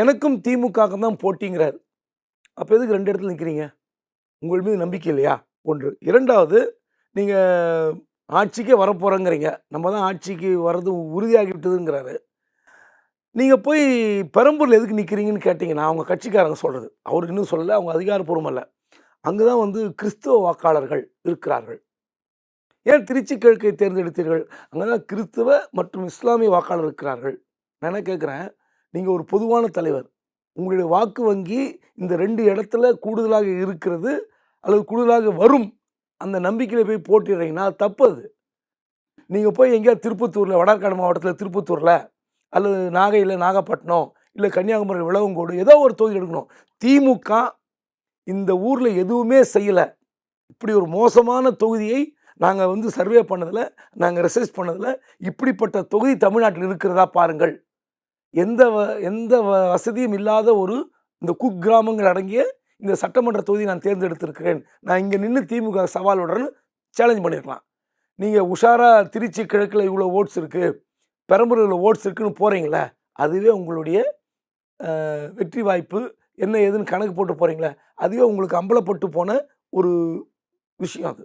எனக்கும் திமுகவுக்கும் தான் போட்டிங்கிறார். அப்போ எதுக்கு 2 இடத்துல நிற்கிறீங்க? உங்கள் மீது நம்பிக்கை இல்லையா? 1. 2வது நீங்க ஆட்சிக்கே வரப்போறேங்கிறீங்க. நம்ம தான் ஆட்சிக்கு வர்றது உறுதியாகி விட்டதுங்கிறாரு. நீங்க போய் பெரம்பூர்ல எதுக்கு நிற்கிறீங்கன்னு கேட்டீங்கன்னா, அவங்க கட்சிக்காரங்க சொல்றது. அவரு இன்னும் சொல்லல. அவங்க அதிகாரப்பூர்வம் அல்ல. அங்க தான் வந்து கிறிஸ்துவ வாக்காளர்கள் இருக்கிறார்கள். ஏன் திருச்சி கிழக்கை தேர்ந்தெடுத்தீர்கள்? அங்க தான் கிறிஸ்துவ மற்றும் இஸ்லாமிய வாக்காளர் இருக்கிறார்கள். நான் என்ன கேட்கிறேன், நீங்க ஒரு பொதுவான தலைவர். உங்களுடைய வாக்கு வங்கி இந்த 2 இடத்துல கூடுதலாக இருக்கிறது, அல்லது கூடுதலாக வரும். அந்த நம்பிக்கையில போய் போட்டியிடுறீங்கன்னா, அது தப்பு அது. நீங்க போய் எங்கேயாவது திருப்பத்தூர்ல, வடஆற்காடு மாவட்டத்தில திருப்பத்தூர்ல, அல்லது நாகையில நாகப்பட்டினம், இல்ல கன்னியாகுமரி விளவங்கோடு ஏதோ ஒரு தொகுதி எடுக்கணும். திமுக இந்த ஊர்ல எதுவுமே செய்யல. இப்படி ஒரு மோசமான தொகுதியை நாங்க வந்து சர்வே பண்ணதுல, நாங்க ரிசர்ச் பண்ணதுல, இப்படிப்பட்ட தொகுதி தமிழ்நாட்டில் இருக்கிறதா பாருங்கள். எந்த வசதியும் இல்லாத ஒரு இந்த குக்கிராமங்கள் அடங்கிய இந்த சட்டமன்ற தொகுதியை நான் தேர்ந்தெடுத்திருக்கிறேன். நான் இங்க நின்னு திமுக சவால் விடுறேன்னு சேலஞ்ச் பண்ணியிருக்கலாம். நீங்க உஷாரா திருச்சி கிழக்குல இவ்வளோ ஓட்ஸ் இருக்கு, பெரம்பலூர்ல இவ்வளோ ஓட்ஸ் இருக்குன்னு போறீங்கல்ல, அதுவே உங்களுடைய வெற்றி வாய்ப்பு என்ன ஏதுன்னு கணக்கு போட்டு போறீங்களே, அதுவே உங்களுக்கு அம்பலப்பட்டு போன ஒரு விஷயம் அது.